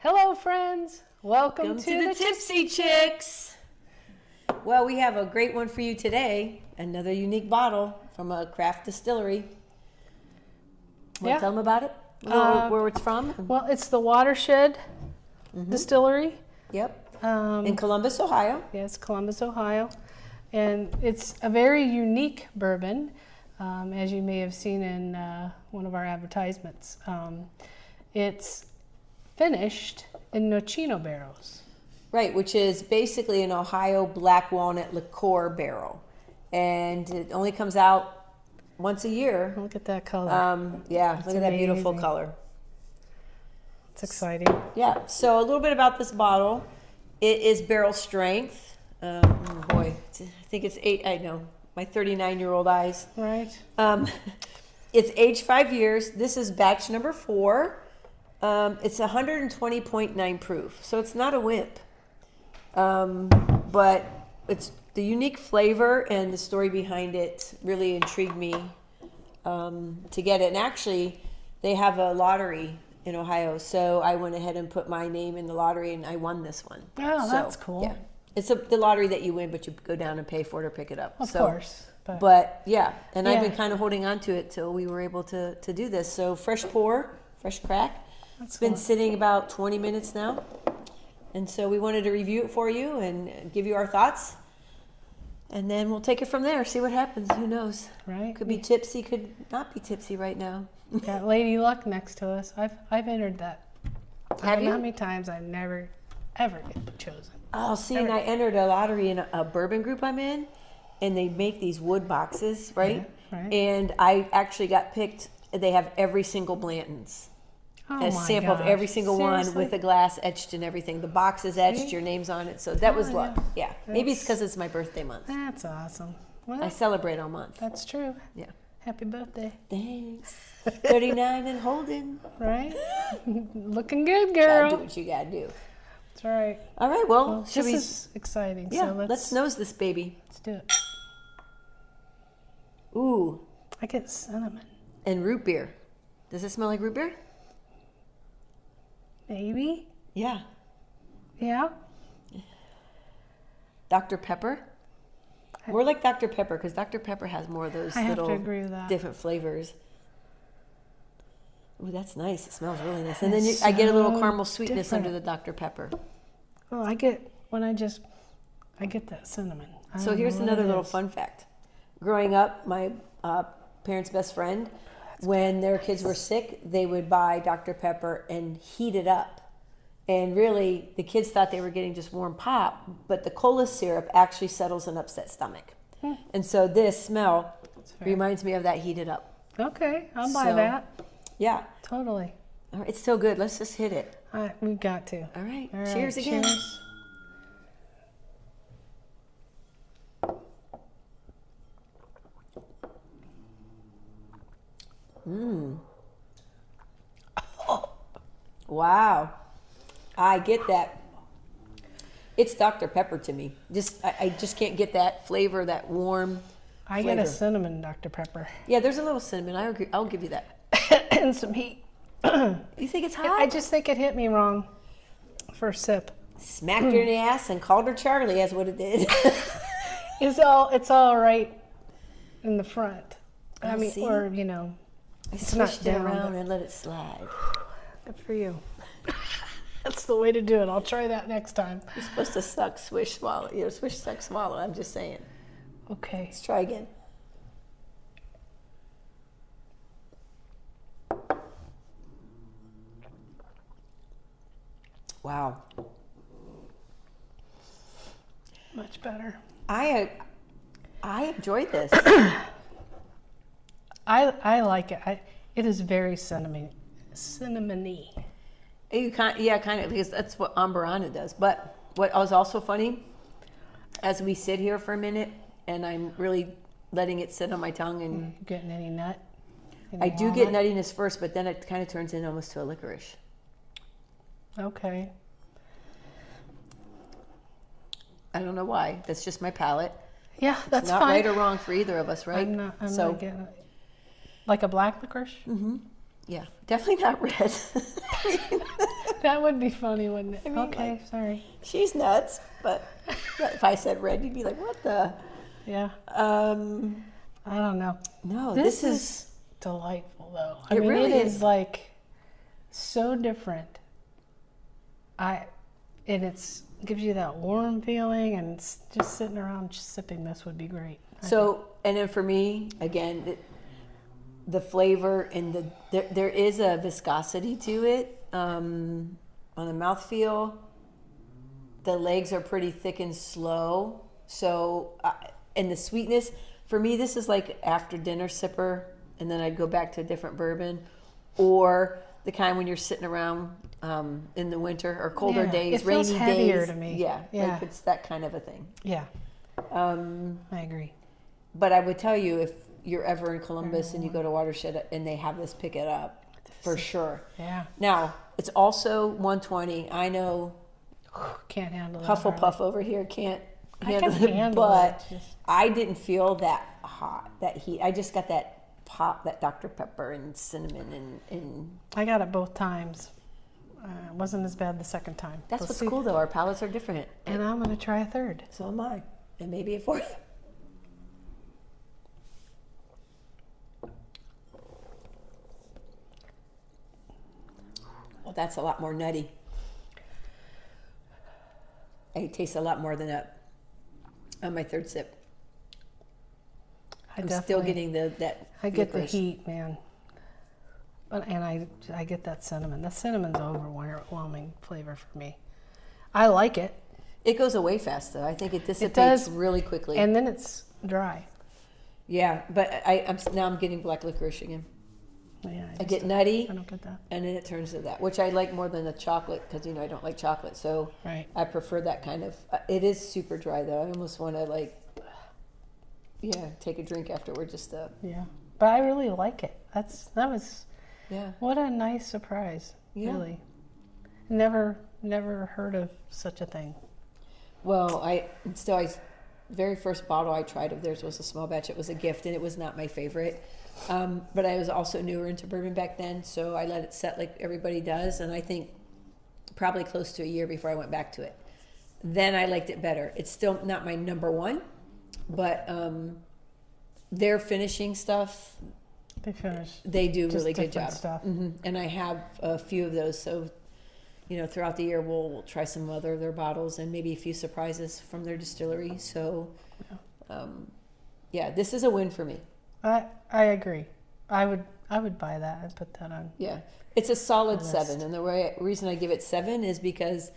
Hello, friends. Welcome to the Tipsy Chicks. Well, we have a great one for you today. Another unique bottle from a craft distillery. Want to tell them about it? Where it's from? Well, it's the Watershed Distillery. Yep. In Columbus, Ohio. Yes, Columbus, Ohio. And it's a very unique bourbon, as you may have seen in one of our advertisements. It's finished in Nocino barrels. Right, which is basically an Ohio black walnut liqueur barrel. And it only comes out once a year. Look at that color. Look at that beautiful color. It's exciting. Yeah, so a little bit about this bottle. It is barrel strength. I think it's 8, I know, my 39-year-old eyes. Right. It's aged 5 years. This is batch number 4. It's 120.9 proof, so it's not a wimp. But it's the unique flavor and the story behind it really intrigued me to get it. And actually, they have a lottery in Ohio, so I went ahead and put my name in the lottery, and I won this one. Oh, that's cool. Yeah, it's the lottery that you win, but you go down and pay for it or pick it up. Of course. But yeah, and I've been kind of holding on to it till we were able to do this. So fresh pour, fresh crack. It's been sitting about 20 minutes now. And so we wanted to review it for you and give you our thoughts. And then we'll take it from there, see what happens. Who knows? Right. Could be tipsy, could not be tipsy right now. Got Lady Luck next to us. I've entered that. Have you? How many times I never, ever get chosen. Oh, see, and I entered a lottery in a bourbon group I'm in. And they make these wood boxes, right? Yeah, right. And I actually got picked. They have every single Blanton's. A sample of every single one with a glass etched and everything. The box is etched, your name's on it. So that was luck. Yeah. Maybe it's because it's my birthday month. That's awesome. Well, I celebrate all month. That's true. Yeah. Happy birthday. Thanks. 39 and holding. Right? Looking good, girl. Gotta do what you gotta do. That's right. All right, well this is exciting. Yeah, so let's nose this baby. Let's do it. Ooh. I get cinnamon. And root beer. Does it smell like root beer? Maybe. Yeah. Yeah. Dr. Pepper. More like Dr. Pepper, because Dr. Pepper has more of those little agree with that. different flavors. Ooh, that's nice. It smells really nice. And then I get a little caramel sweetness under the Dr. Pepper. Well, I get that cinnamon. So here's another little fun fact. Growing up, my parents' best friend, when their kids were sick, they would buy Dr. Pepper and heat it up. And really, the kids thought they were getting just warm pop, but the cola syrup actually settles an upset stomach. And so this smell reminds me of that heated up. Okay, I'll buy that. Yeah. Totally. All right, it's still good. Let's just hit it. All right, we've got to. All right. All right. Cheers again. Cheers. Oh, wow. I get that. It's Dr. Pepper to me. I just can't get that flavor, that warm I flavor. get a cinnamon Dr. Pepper. Yeah, there's a little cinnamon. I agree. I'll give you that. And some heat. You think it's hot? I just think it hit me wrong for a sip. Smacked her in the ass and called her Charlie. That's what it did. It's all right in the front. I mean, see? or I it's not swished it down, around but- and let it slide. Good for you. That's the way to do it. I'll try that next time. You're supposed to suck, swish, swallow. Swish, suck, swallow. I'm just saying. Okay. Let's try again. Wow. Much better. I enjoyed this. I like it. It is very cinnamony. You kind of, because that's what Amberana does. But what was also funny, as we sit here for a minute, and I'm really letting it sit on my tongue, and getting any nut? I do get nuttiness first, but then it kind of turns in almost to a licorice. Okay. I don't know why. That's just my palate. Yeah, that's It's not fine. right or wrong for either of us, right? I'm not getting it. Like a black licorice? Mm-hmm. Yeah, definitely not red. That would be funny, wouldn't it? I mean, Okay, like, sorry. she's nuts, but if I said red, you'd be like, what the? Yeah, I don't know. No, This this is delightful, though. It really it is. is like so different. And it's gives you that warm feeling, and it's just sitting around just sipping this would be great. so. And then for me, again, the flavor and there is a viscosity to it on the mouthfeel. The legs are pretty thick and slow. So, and the sweetness, for me, this is like after dinner sipper, and then I'd go back to a different bourbon, or the kind when you're sitting around in the winter or colder Yeah, days, it feels rainy heavier days. to me. Yeah, Yeah. like it's that kind of a thing. Yeah, I agree. But I would tell you, if you're ever in Columbus and you go to Watershed and they have this, pick it up for sure. Yeah, Now, it's also 120. I know can't handle it. Hufflepuff over here can't I handle can it, handle but it, just- I didn't feel that hot, that heat. I just got that pop, that Dr. Pepper and cinnamon and I got it both times. It wasn't as bad the second time. that's We'll what's see. cool though. Our palates are different. And I'm going to try a third. So am I. And maybe a fourth. Well, that's a lot more nutty. It tastes a lot more than that on my third sip. I'm still getting that I get the licorice. heat, man. And I get that cinnamon. That cinnamon's overwhelming flavor for me. I like it. It goes away fast though. I think it dissipates does, really quickly. And then it's dry. Yeah, but I'm getting black licorice again. Yeah, I get nutty, I don't get that. and then it turns to that, which I like more than the chocolate because I don't like chocolate, so Right. I prefer that kind of. It is super dry though. I almost want to take a drink afterward just to. Yeah. But I really like it. That was Yeah. what a nice surprise. Yeah. Really. Never heard of such a thing. Well, very first bottle I tried of theirs was a small batch. It was a gift, and it was not my favorite. But I was also newer into bourbon back then, so I let it set like everybody does, and I think probably close to a year before I went back to it. Then I liked it better. It's still not my number one, but their finishing stuff, they do just really good different job. stuff. And I have a few of those, so throughout the year we'll try some other of their bottles and maybe a few surprises from their distillery. So this is a win for me. I agree. I would buy that and put that on. Yeah, it's a solid list. 7, and the reason I give it 7 is because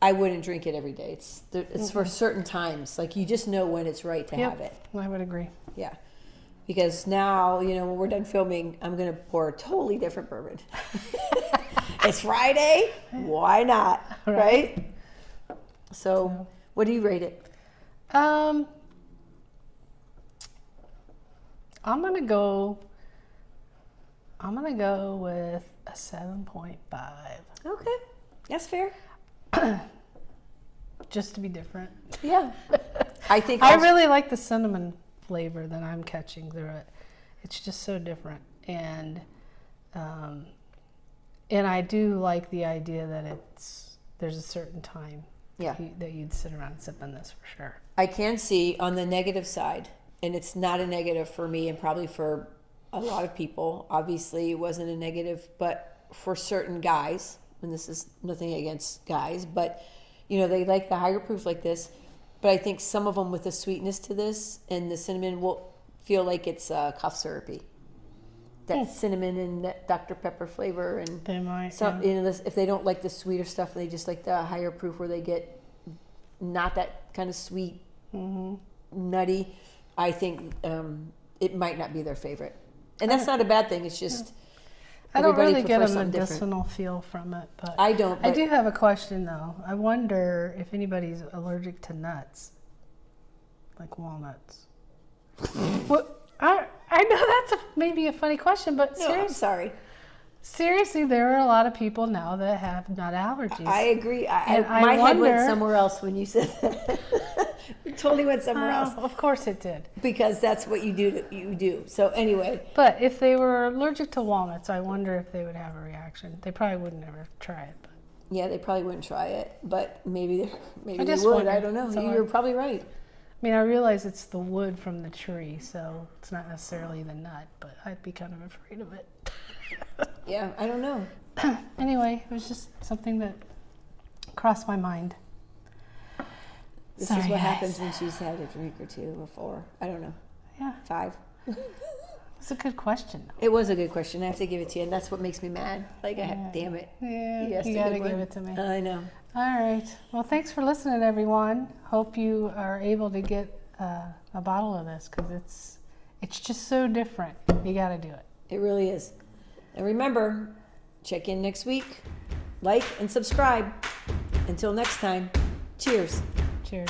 I wouldn't drink it every day. It's for certain times, like you just know when it's right to have it. I would agree. Yeah, because now when we're done filming, I'm gonna pour a totally different bourbon. It's Friday, why not, right? So, what do you rate it? I'm gonna go with a 7.5. Okay, that's fair. Just to be different. Yeah, I think I really like the cinnamon flavor that I'm catching through it. It's just so different, and I do like the idea that there's a certain time that you'd sit around sipping this for sure. I can see on the negative side, and it's not a negative for me and probably for a lot of people. Obviously, it wasn't a negative, but for certain guys, and this is nothing against guys, but they like the higher proof like this. But I think some of them with the sweetness to this and the cinnamon will feel like it's cough syrupy. That cinnamon and that Dr. Pepper flavor, and They might. if they don't like the sweeter stuff, they just like the higher proof where they get not that kind of sweet, nutty. I think it might not be their favorite, and that's not a bad thing. It's just I don't really get a something medicinal feel from it, but I don't. I do have a question though. I wonder if anybody's allergic to nuts, like walnuts. What? I know that's maybe a funny question, but No, I'm seriously, sorry. Seriously, there are a lot of people now that have nut allergies. I agree. And I my head went wonder- somewhere else when you said that. It totally went somewhere else. Of course it did. Because that's what you do. So anyway, But if they were allergic to walnuts, I wonder if they would have a reaction. They probably would never try it. But yeah, they probably wouldn't try it, but maybe they just would. wonder. I don't know. So You're probably right. I mean, I realize it's the wood from the tree, so it's not necessarily the nut, but I'd be kind of afraid of it. Yeah, I don't know. Anyway, it was just something that crossed my mind. This Sorry, is what guys. happens when she's had a drink or 2 or 4. I don't know. Yeah, 5. it's a good question. It was a good question. I have to give it to you, and that's what makes me mad. Like, damn it. Yeah, asked you a gotta good give one. it to me. I know. All right. Well, thanks for listening, everyone. Hope you are able to get a bottle of this because it's just so different. You got to do it. It really is. And remember, check in next week. Like and subscribe. Until next time, cheers. Cheers.